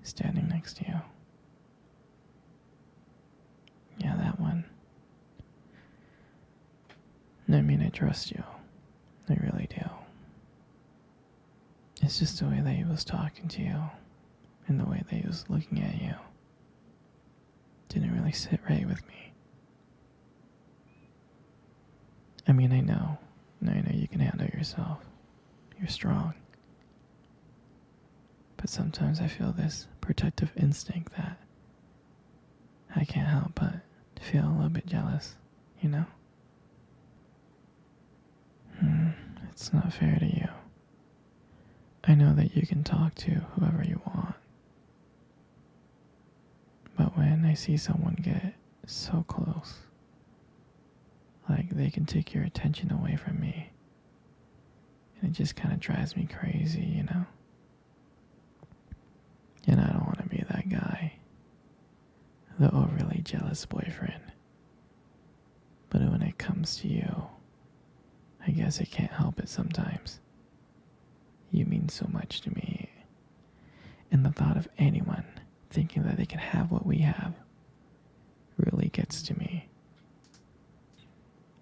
standing next to you. Yeah, that one. I mean, I trust you. I really do. It's just the way that he was talking to you and the way that he was looking at you didn't really sit right with me. I mean, I know you can handle yourself. You're strong. But sometimes I feel this protective instinct that I can't help but feel a little bit jealous, you know? It's not fair to you. I know that you can talk to whoever you want. But when I see someone get so close, like they can take your attention away from me, and it just kind of drives me crazy, you know? And I don't want to be that guy, the overly jealous boyfriend. But when it comes to you, I guess I can't help it sometimes. You mean so much to me. And the thought of anyone thinking that they can have what we have really gets to me.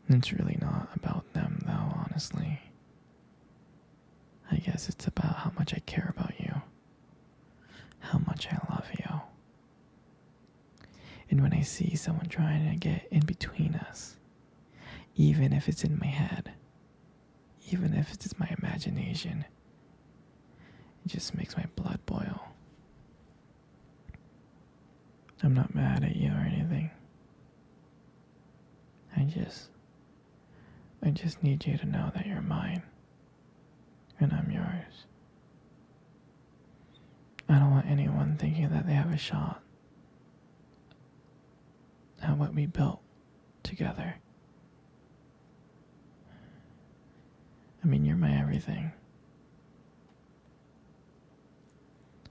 It's really not about them, though, honestly. I guess it's about how much I care about you, how much I love you. And when I see someone trying to get in between us, even if it's in my head, even if it's my imagination, it just makes my blood boil. I'm not mad at you or anything. I just need you to know that you're mine, and I'm yours. I don't want anyone thinking that they have a shot at what we built together. I mean, you're my everything.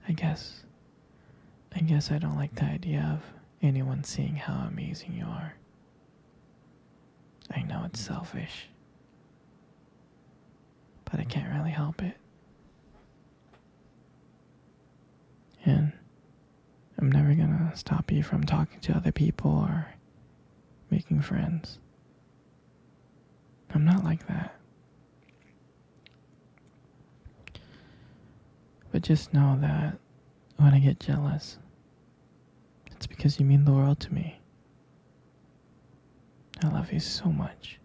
I guess I don't like the idea of anyone seeing how amazing you are. I know it's selfish, but I can't really help it. And I'm never gonna stop you from talking to other people or making friends. I'm not like that. But just know that when I get jealous, it's because you mean the world to me. I love you so much.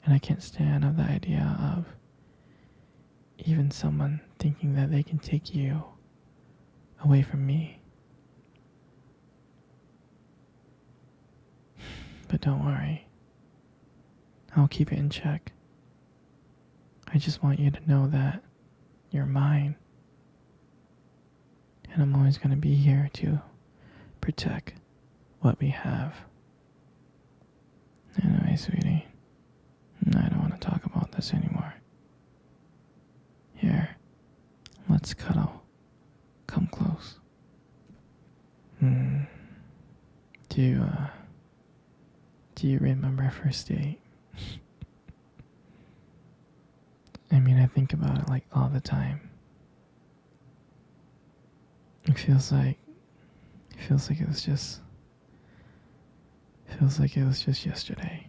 And I can't stand the idea of even someone thinking that they can take you away from me. But don't worry. I'll keep it in check. I just want you to know that you're mine. And I'm always going to be here to protect what we have. Anyway, sweetie, I don't want to talk about this anymore. Here, let's cuddle. Come close. Do you remember our first date? I mean, I think about it like all the time. It feels like it was just yesterday.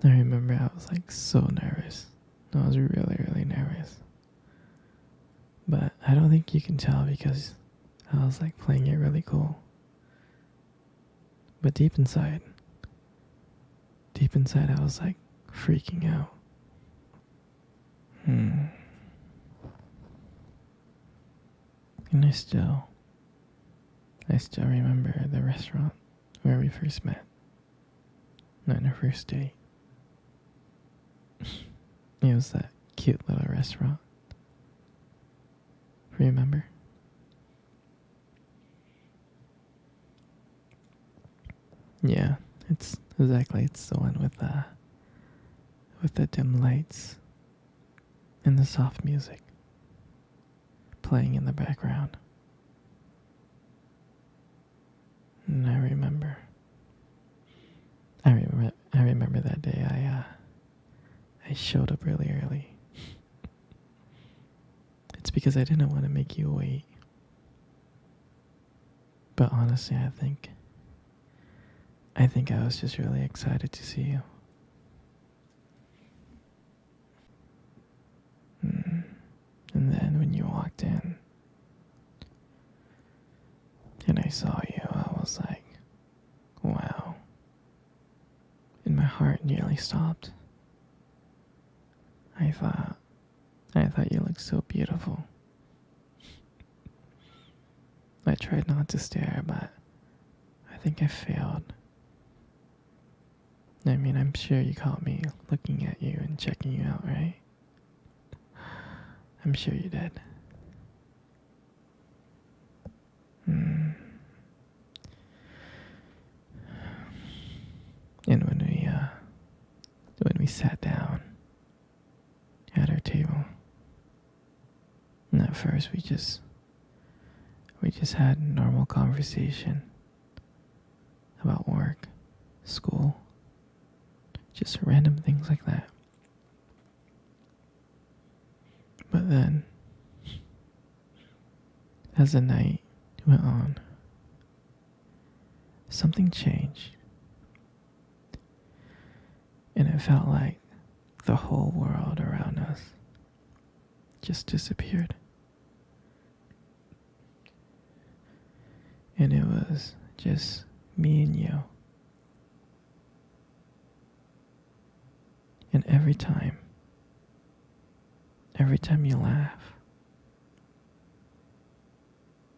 I remember I was like so nervous. I was really, really nervous. But I don't think you can tell because I was like playing it really cool. But deep inside I was like freaking out. And I still remember the restaurant where we first met. On our first date. It was that cute little restaurant. Remember? Yeah, it's the one with the dim lights and the soft music playing in the background. And I remember that day I showed up really early. It's because I didn't want to make you wait. But honestly, I think I was just really excited to see you. Mm. And then when you walked in and I saw you, I was like, wow. And my heart nearly stopped. I thought you looked so beautiful. I tried not to stare, but I think I failed. I mean, I'm sure you caught me looking at you and checking you out, right? I'm sure you did. Hmm. And when we sat down at our table, and at first we just had normal conversation about work, school, just random things like that. But then, as the night went on, something changed. And it felt like the whole world around us just disappeared. And it was just me and you. And every time you laugh,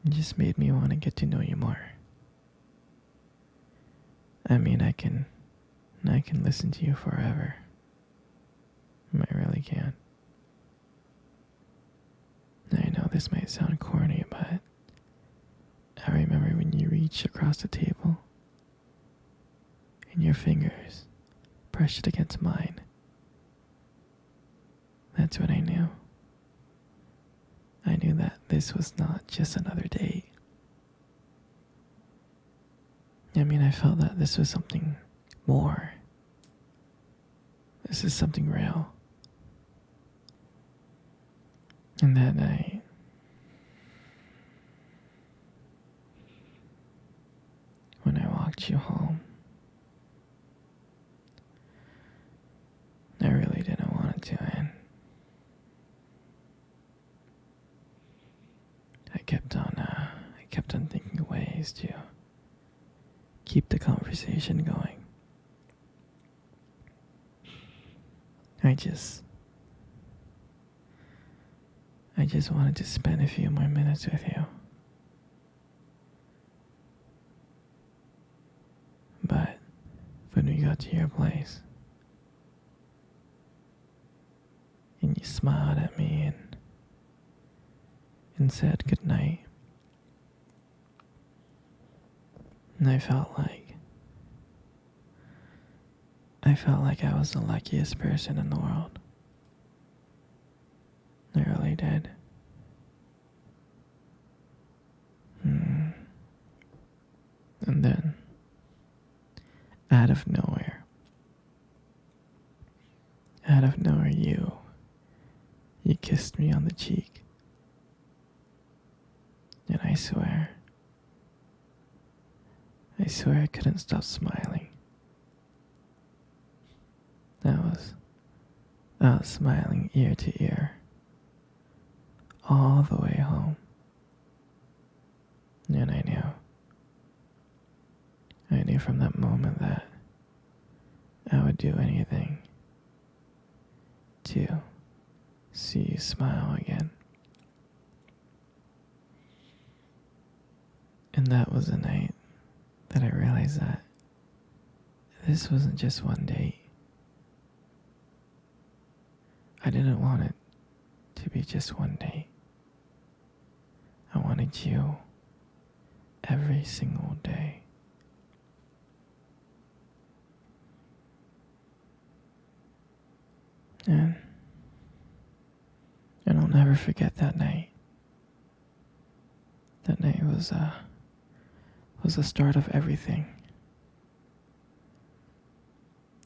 it just made me want to get to know you more. I mean, I can listen to you forever. I really can. I know this might sound corny, but I remember when you reached across the table and your fingers pressed it against mine. That's when I knew. I knew that this was not just another date. I mean, I felt that this was something more. This is something real. And that night, when I walked you home, I really didn't want it to end. I kept on thinking of ways to keep the conversation going. I just wanted to spend a few more minutes with you. But when we got to your place, and you smiled at me and said goodnight, and I felt like I was the luckiest person in the world. I really did. And then, out of nowhere, you kissed me on the cheek. And I swear I couldn't stop smiling. I was smiling ear to ear, all the way home. And I knew from that moment that I would do anything to see you smile again. And that was the night that I realized that this wasn't just one date. I didn't want it to be just one date. I wanted you every single day. And I'll never forget that night. That night was the start of everything.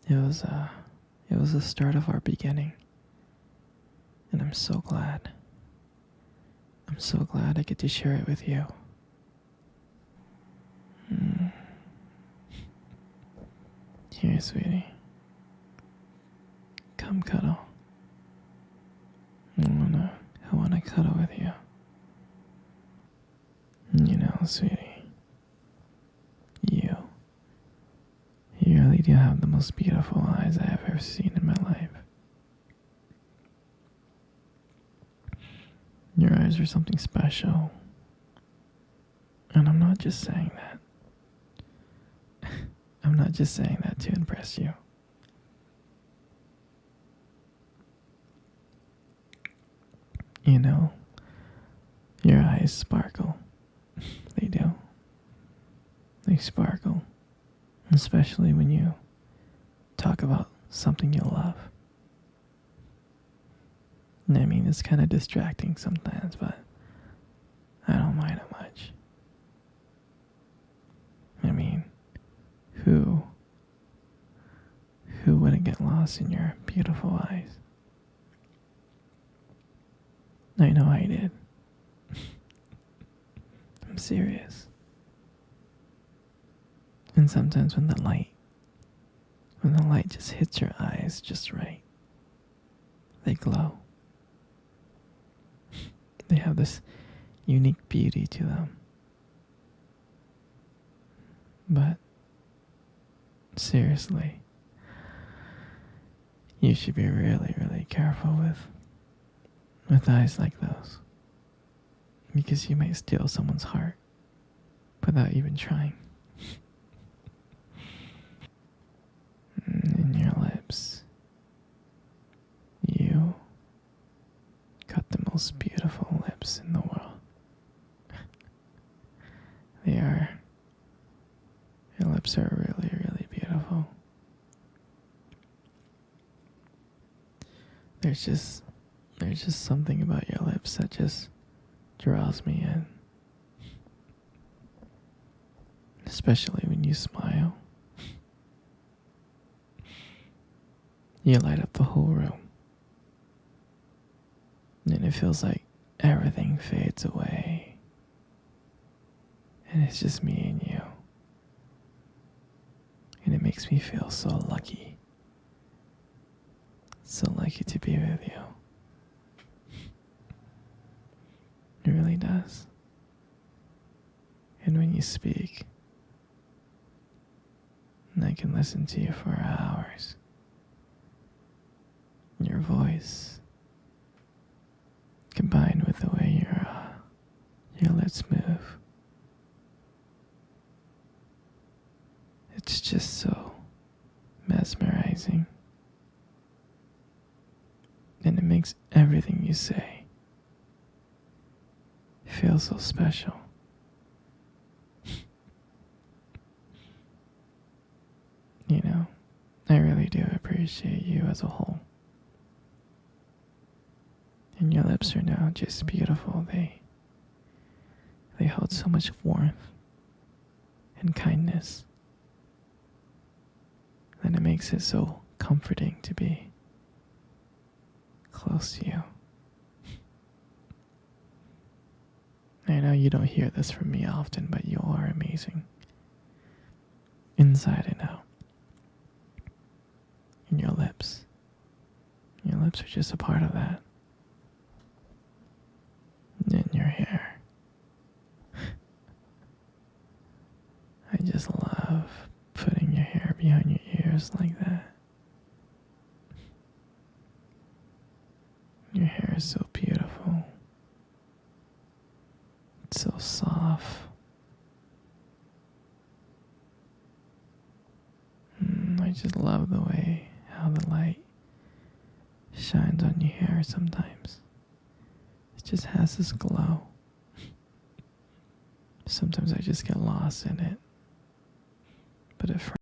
It was the start of our beginning. And I'm so glad I'm so glad I get to share it with you. Mm. Here, sweetie. Come cuddle. I wanna cuddle with you. You know, sweetie, you really do have the most beautiful eyes I have ever seen in my life. Your eyes are something special. And I'm not just saying that. I'm not just saying that to impress you. You know, your eyes sparkle. They do. They sparkle. Especially when you talk about something you love. I mean, it's kind of distracting sometimes, but I don't mind it much. I mean, who wouldn't get lost in your beautiful eyes? I know I did. I'm serious. And sometimes when the light just hits your eyes just right, they glow. They have this unique beauty to them. But seriously, you should be really, really careful with eyes like those. Because you might steal someone's heart without even trying. And your lips. You got the most beautiful lips in the world. Your lips are really, really beautiful. There's just something about your lips that just draws me in. Especially when you smile. You light up the whole room. And it feels like everything fades away. And it's just me and you. And it makes me feel so lucky. So lucky to be with you. It really does. And when you speak, I can listen to you for hours. Your voice, combined with the way your lips move, it's just so mesmerizing. And it makes everything you say feel so special. You know, I really do appreciate you as a whole. And your lips are now just beautiful. They hold so much warmth and kindness. And it makes it so comforting to be close to you. I know you don't hear this from me often, but you are amazing. Inside and out. And your lips. Your lips are just a part of that. And your hair. I just love putting your hair behind your ears like that. Your hair is so beautiful. It's so soft. I just love the way how the light shines on your hair sometimes. It just has this glow. Sometimes I just get lost in it. But at first